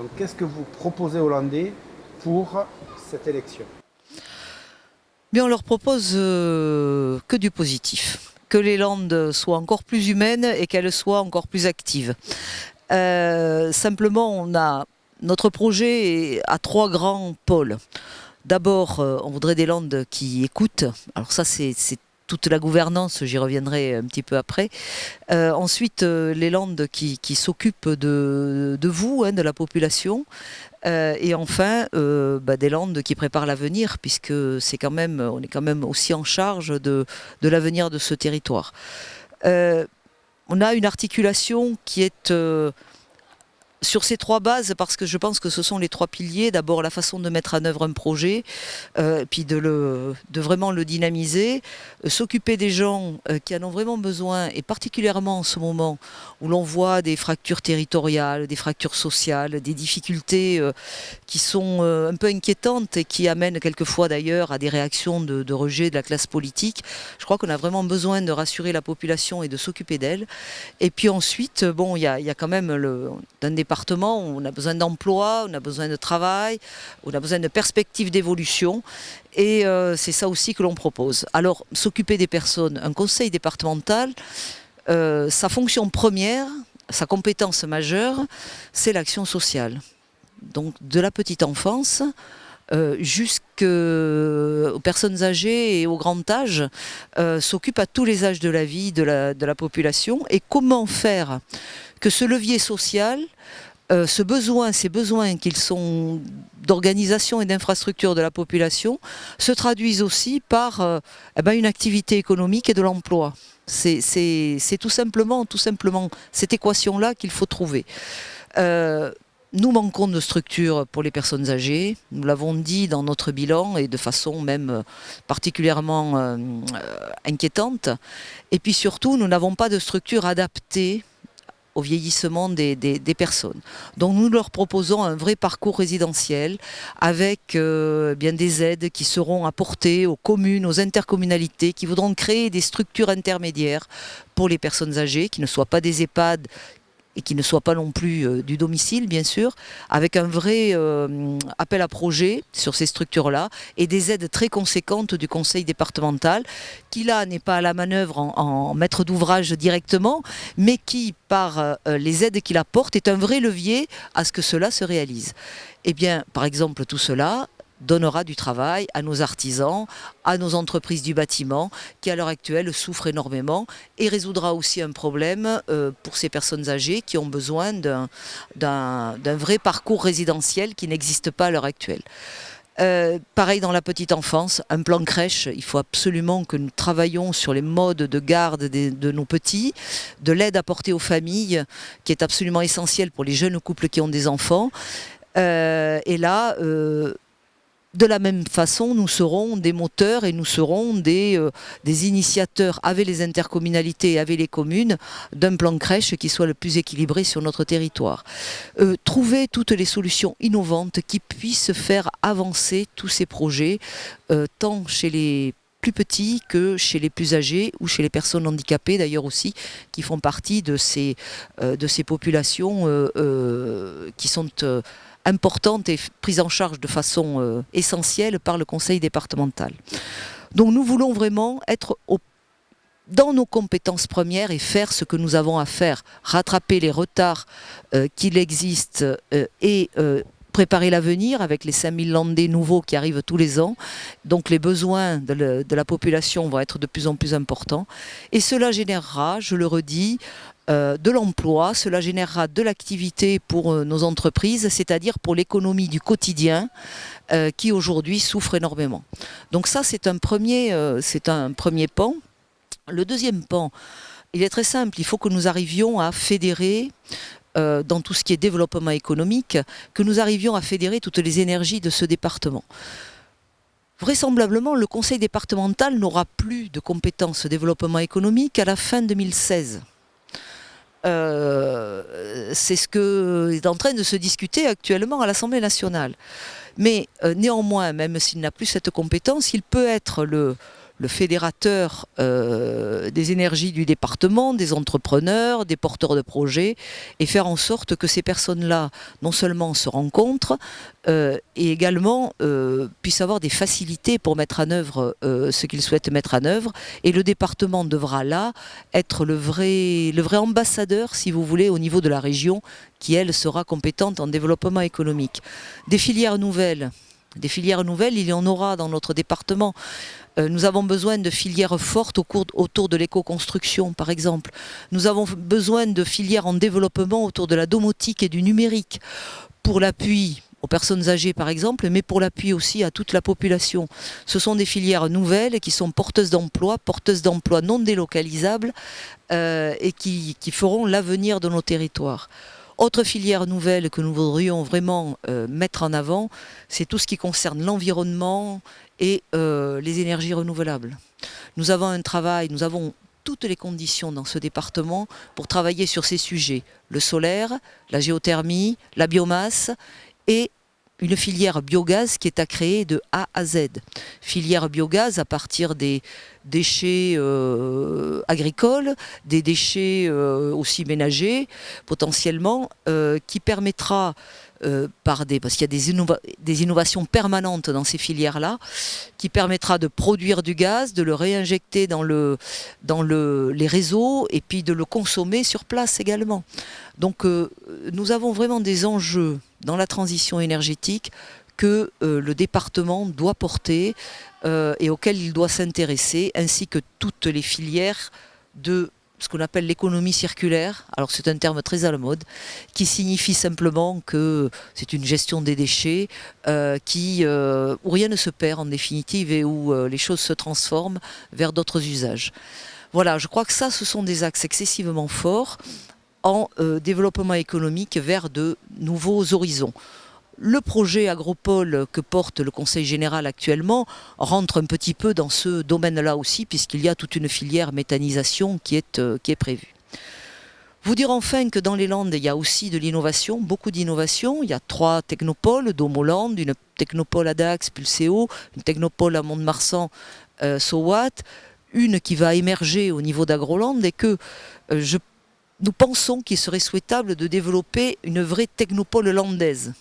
Donc qu'est-ce que vous proposez aux Landais pour cette élection? Mais on leur propose que du positif. Que les Landes soient encore plus humaines et qu'elles soient encore plus actives. Simplement, notre projet a trois grands pôles. D'abord, on voudrait des Landes qui écoutent. Alors ça, c'est toute la gouvernance, j'y reviendrai un petit peu après. Ensuite, les Landes qui s'occupent de vous, hein, de la population. Et enfin, des Landes qui préparent l'avenir, puisque on est quand même aussi en charge de l'avenir de ce territoire. On a une articulation qui est sur ces trois bases, parce que je pense que ce sont les trois piliers. D'abord, la façon de mettre en œuvre un projet, puis de vraiment le dynamiser, s'occuper des gens qui en ont vraiment besoin, et particulièrement en ce moment où l'on voit des fractures territoriales, des fractures sociales, des difficultés qui sont un peu inquiétantes et qui amènent quelquefois d'ailleurs à des réactions de rejet de la classe politique. Je crois qu'on a vraiment besoin de rassurer la population et de s'occuper d'elle. Et puis ensuite, bon, il y a quand même un département où on a besoin d'emploi, on a besoin de travail, on a besoin de perspectives d'évolution. Et c'est ça aussi que l'on propose. Alors, s'occuper des personnes, un conseil départemental, sa fonction première, sa compétence majeure, c'est l'action sociale. Donc, de la petite enfance jusqu'aux personnes âgées et au grand âge, s'occupe à tous les âges de la vie de la population. Et comment faire que ce levier social, ces besoins qu'ils sont d'organisation et d'infrastructure de la population, se traduisent aussi par une activité économique et de l'emploi. C'est tout simplement cette équation-là qu'il faut trouver. Nous manquons de structures pour les personnes âgées, nous l'avons dit dans notre bilan et de façon même particulièrement inquiétante. Et puis surtout, nous n'avons pas de structure adaptée au vieillissement des personnes. Donc nous leur proposons un vrai parcours résidentiel avec bien des aides qui seront apportées aux communes, aux intercommunalités, qui voudront créer des structures intermédiaires pour les personnes âgées, qui ne soient pas des EHPAD, et qui ne soit pas non plus du domicile, bien sûr, avec un vrai appel à projet sur ces structures-là et des aides très conséquentes du conseil départemental, qui là n'est pas à la manœuvre en maître d'ouvrage directement, mais qui, par les aides qu'il apporte, est un vrai levier à ce que cela se réalise. Eh bien, par exemple, tout cela donnera du travail à nos artisans, à nos entreprises du bâtiment qui à l'heure actuelle souffrent énormément, et résoudra aussi un problème pour ces personnes âgées qui ont besoin d'un vrai parcours résidentiel qui n'existe pas à l'heure actuelle. Pareil dans la petite enfance, un plan crèche, il faut absolument que nous travaillions sur les modes de garde de nos petits, de l'aide apportée aux familles qui est absolument essentielle pour les jeunes couples qui ont des enfants. Et là, de la même façon, nous serons des moteurs et nous serons des initiateurs avec les intercommunalités et avec les communes d'un plan crèche qui soit le plus équilibré sur notre territoire. Trouver toutes les solutions innovantes qui puissent faire avancer tous ces projets, tant chez les plus petits que chez les plus âgés ou chez les personnes handicapées d'ailleurs aussi, qui font partie de ces populations qui sont importante et prise en charge de façon essentielle par le conseil départemental. Donc nous voulons vraiment être dans nos compétences premières et faire ce que nous avons à faire, rattraper les retards qu'il existe et préparer l'avenir avec les 5000 Landais nouveaux qui arrivent tous les ans. Donc les besoins de la population vont être de plus en plus importants. Et cela générera, je le redis, de l'emploi, cela générera de l'activité pour nos entreprises, c'est-à-dire pour l'économie du quotidien qui aujourd'hui souffre énormément. Donc ça, c'est un premier pan. Le deuxième pan, il est très simple, il faut que nous arrivions à fédérer dans tout ce qui est développement économique, que nous arrivions à fédérer toutes les énergies de ce département. Vraisemblablement, le conseil départemental n'aura plus de compétences développement économique à la fin 2016. C'est ce que est en train de se discuter actuellement à l'Assemblée nationale. Mais néanmoins, même s'il n'a plus cette compétence, il peut être le le fédérateur des énergies du département, des entrepreneurs, des porteurs de projets, et faire en sorte que ces personnes-là, non seulement se rencontrent, et également puissent avoir des facilités pour mettre en œuvre ce qu'ils souhaitent mettre en œuvre. Et le département devra là être le vrai ambassadeur, si vous voulez, au niveau de la région, qui elle sera compétente en développement économique. Des filières nouvelles, il y en aura dans notre département. Nous avons besoin de filières fortes autour de l'éco-construction, par exemple. Nous avons besoin de filières en développement autour de la domotique et du numérique, pour l'appui aux personnes âgées, par exemple, mais pour l'appui aussi à toute la population. Ce sont des filières nouvelles qui sont porteuses d'emplois non délocalisables, et qui feront l'avenir de nos territoires. Autre filière nouvelle que nous voudrions vraiment mettre en avant, c'est tout ce qui concerne l'environnement et les énergies renouvelables. Nous avons toutes les conditions dans ce département pour travailler sur ces sujets. Le solaire, la géothermie, la biomasse et une filière biogaz qui est à créer de A à Z. Filière biogaz à partir des déchets agricoles, des déchets aussi ménagers potentiellement, qui permettra parce qu'il y a des innovations permanentes dans ces filières-là, qui permettra de produire du gaz, de le réinjecter dans les réseaux et puis de le consommer sur place également. Donc nous avons vraiment des enjeux dans la transition énergétique que le département doit porter et auxquels il doit s'intéresser, ainsi que toutes les filières de ce qu'on appelle l'économie circulaire. Alors c'est un terme très à la mode, qui signifie simplement que c'est une gestion des déchets où rien ne se perd en définitive et où les choses se transforment vers d'autres usages. Voilà, je crois que ça, ce sont des axes excessivement forts en développement économique vers de nouveaux horizons. Le projet Agropole que porte le Conseil général actuellement rentre un petit peu dans ce domaine-là aussi, puisqu'il y a toute une filière méthanisation qui est prévue. Vous dire enfin que dans les Landes, il y a aussi de l'innovation, beaucoup d'innovation. Il y a 3 technopoles, Domoland, une technopole à Dax, Pulseo, une technopole à Mont-de-Marsan, Sowat, une qui va émerger au niveau d'Agroland, et que nous pensons qu'il serait souhaitable de développer une vraie technopole landaise.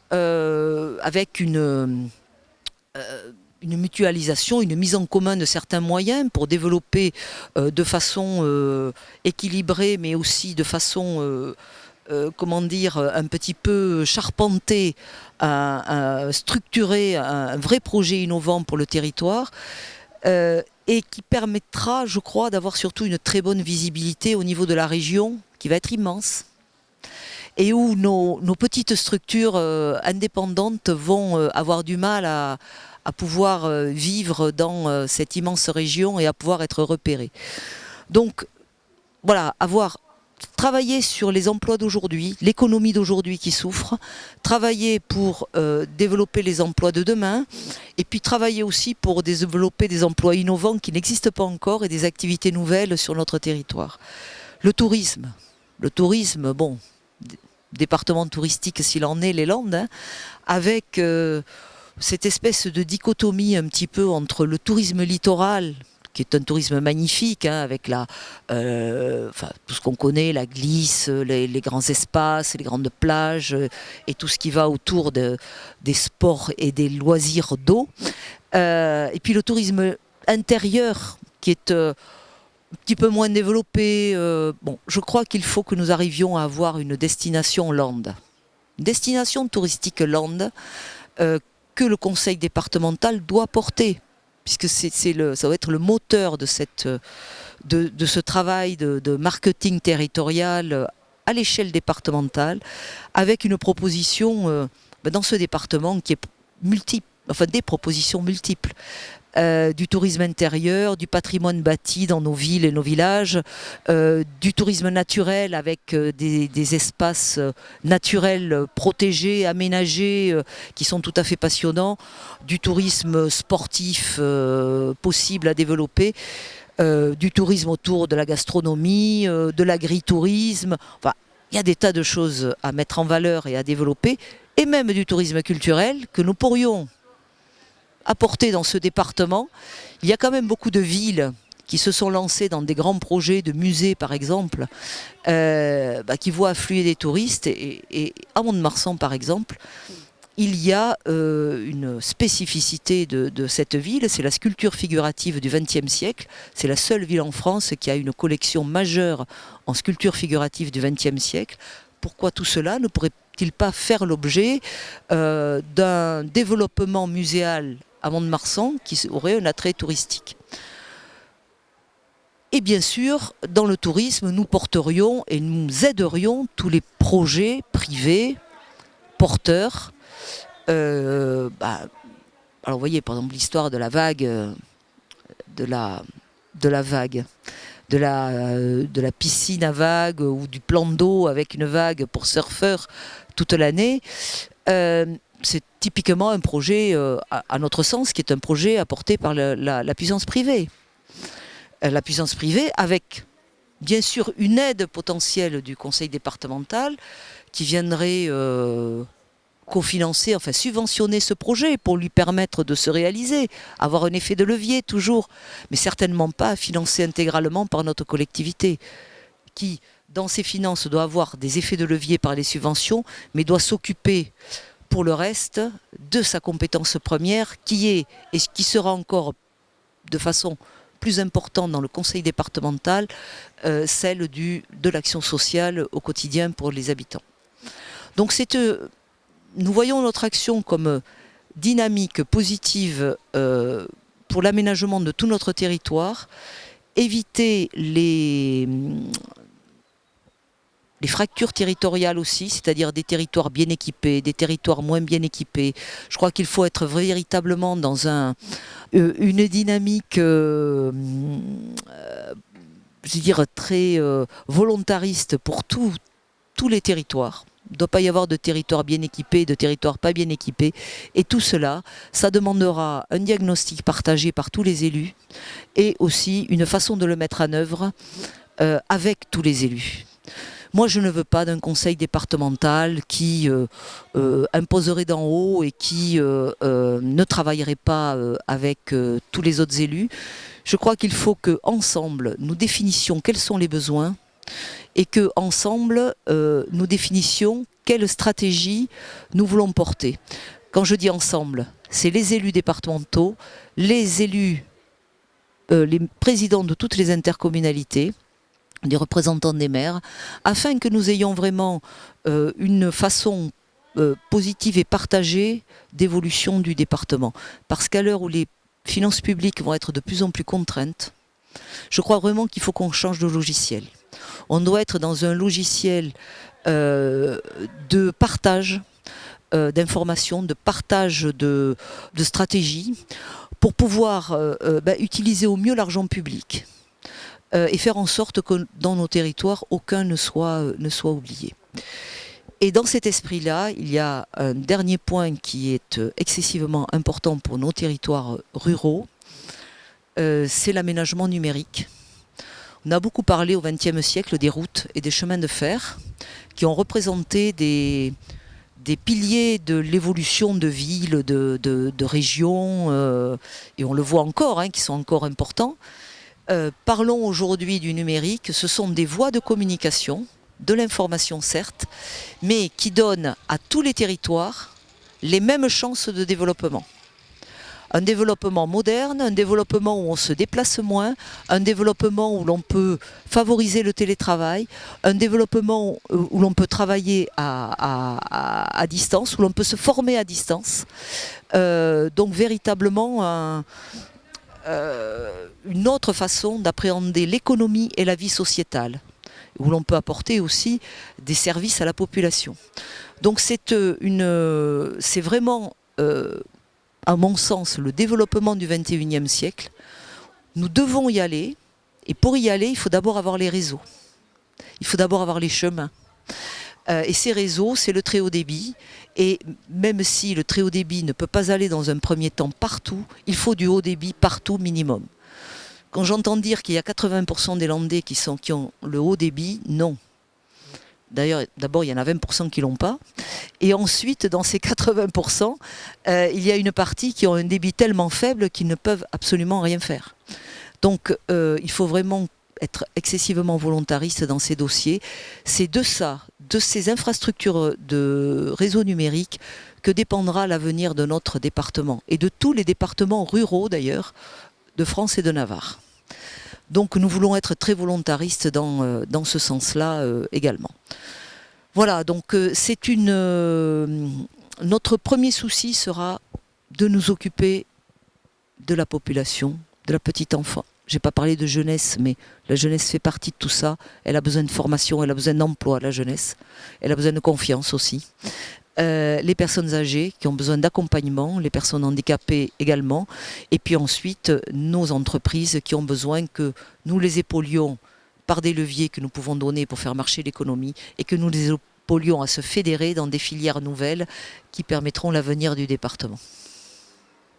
Avec une mutualisation, une mise en commun de certains moyens pour développer de façon équilibrée, mais aussi de façon, un petit peu charpentée, structurée, un vrai projet innovant pour le territoire. Et qui permettra, je crois, d'avoir surtout une très bonne visibilité au niveau de la région, qui va être immense, et où nos petites structures indépendantes vont avoir du mal à pouvoir vivre dans cette immense région et à pouvoir être repérées. Donc voilà, travailler sur les emplois d'aujourd'hui, l'économie d'aujourd'hui qui souffre, travailler pour développer les emplois de demain, et puis travailler aussi pour développer des emplois innovants qui n'existent pas encore et des activités nouvelles sur notre territoire. Le tourisme, bon, département touristique s'il en est, les Landes, hein, avec cette espèce de dichotomie un petit peu entre le tourisme littoral, qui est un tourisme magnifique, hein, avec tout ce qu'on connaît, la glisse, les grands espaces, les grandes plages, et tout ce qui va autour des sports et des loisirs d'eau. Et puis le tourisme intérieur, qui est un petit peu moins développé. Je crois qu'il faut que nous arrivions à avoir une destination Landes. Une destination touristique Landes que le conseil départemental doit porter, puisque ça va être le moteur de ce travail de marketing territorial à l'échelle départementale, avec une proposition dans ce département qui est multiple, des propositions multiples. Du tourisme intérieur, du patrimoine bâti dans nos villes et nos villages, du tourisme naturel avec des espaces naturels protégés, aménagés, qui sont tout à fait passionnants, du tourisme sportif possible à développer, du tourisme autour de la gastronomie, de l'agritourisme. Enfin, il y a des tas de choses à mettre en valeur et à développer, et même du tourisme culturel que nous pourrions apporter dans ce département. Il y a quand même beaucoup de villes qui se sont lancées dans des grands projets de musées, par exemple, qui voient affluer des touristes. Et à Mont-de-Marsan, par exemple, il y a une spécificité de cette ville, c'est la sculpture figurative du XXe siècle. C'est la seule ville en France qui a une collection majeure en sculpture figurative du XXe siècle. Pourquoi tout cela ne pourrait-il pas faire l'objet d'un développement muséal à Mont-de-Marsan qui aurait un attrait touristique? Et bien sûr, dans le tourisme, nous porterions et nous aiderions tous les projets privés, porteurs. Alors vous voyez par exemple l'histoire de la vague, de la piscine à vagues ou du plan d'eau avec une vague pour surfeurs toute l'année. C'est typiquement un projet, à notre sens, qui est un projet apporté par la puissance privée. La puissance privée avec bien sûr une aide potentielle du conseil départemental qui viendrait cofinancer, enfin subventionner ce projet pour lui permettre de se réaliser, avoir un effet de levier toujours, mais certainement pas financé intégralement par notre collectivité, qui, dans ses finances, doit avoir des effets de levier par les subventions, mais doit s'occuper pour le reste de sa compétence première, qui est, et qui sera encore de façon plus importante dans le conseil départemental, celle de l'action sociale au quotidien pour les habitants. Donc nous voyons notre action comme dynamique, positive pour l'aménagement de tout notre territoire, éviter les fractures territoriales aussi, c'est-à-dire des territoires bien équipés, des territoires moins bien équipés. Je crois qu'il faut être véritablement dans une dynamique je veux dire, très volontariste pour tous les territoires. Il ne doit pas y avoir de territoires bien équipés, de territoires pas bien équipés. Et tout cela, ça demandera un diagnostic partagé par tous les élus et aussi une façon de le mettre en œuvre avec tous les élus. Moi, je ne veux pas d'un conseil départemental qui imposerait d'en haut et qui ne travaillerait pas avec tous les autres élus. Je crois qu'il faut qu'ensemble, nous définissions quels sont les besoins et qu'ensemble, nous définissions quelle stratégie nous voulons porter. Quand je dis ensemble, c'est les élus départementaux, les élus, les présidents de toutes les intercommunalités, des représentants des maires, afin que nous ayons vraiment une façon positive et partagée d'évolution du département. Parce qu'à l'heure où les finances publiques vont être de plus en plus contraintes, je crois vraiment qu'il faut qu'on change de logiciel. On doit être dans un logiciel de partage d'informations, de partage de stratégies, pour pouvoir utiliser au mieux l'argent public et faire en sorte que dans nos territoires, aucun ne soit oublié. Et dans cet esprit-là, il y a un dernier point qui est excessivement important pour nos territoires ruraux, c'est l'aménagement numérique. On a beaucoup parlé au XXe siècle des routes et des chemins de fer qui ont représenté des piliers de l'évolution de villes, de régions, et on le voit encore, qui sont encore importants. Parlons aujourd'hui du numérique, ce sont des voies de communication, de l'information certes, mais qui donnent à tous les territoires les mêmes chances de développement. Un développement moderne, un développement où on se déplace moins, un développement où l'on peut favoriser le télétravail, un développement où l'on peut travailler à distance, où l'on peut se former à distance. Donc véritablement une autre façon d'appréhender l'économie et la vie sociétale, où l'on peut apporter aussi des services à la population. Donc c'est vraiment... à mon sens, le développement du XXIe siècle, nous devons y aller. Et pour y aller, il faut d'abord avoir les réseaux. Il faut d'abord avoir les chemins. Et ces réseaux, c'est le très haut débit. Et même si le très haut débit ne peut pas aller dans un premier temps partout, il faut du haut débit partout minimum. Quand j'entends dire qu'il y a 80% des Landais qui ont le haut débit, non. D'ailleurs, d'abord, il y en a 20% qui ne l'ont pas. Et ensuite, dans ces 80%, il y a une partie qui ont un débit tellement faible qu'ils ne peuvent absolument rien faire. Donc, il faut vraiment être excessivement volontariste dans ces dossiers. C'est de ça, de ces infrastructures de réseau numérique, que dépendra l'avenir de notre département et de tous les départements ruraux d'ailleurs de France et de Navarre. Donc nous voulons être très volontaristes dans ce sens-là également. Voilà, donc notre premier souci sera de nous occuper de la population, de la petite enfant. Je n'ai pas parlé de jeunesse, mais la jeunesse fait partie de tout ça. Elle a besoin de formation, elle a besoin d'emploi, la jeunesse. Elle a besoin de confiance aussi. Les personnes âgées qui ont besoin d'accompagnement, les personnes handicapées également, et puis ensuite nos entreprises qui ont besoin que nous les épaulions par des leviers que nous pouvons donner pour faire marcher l'économie et que nous les épaulions à se fédérer dans des filières nouvelles qui permettront l'avenir du département.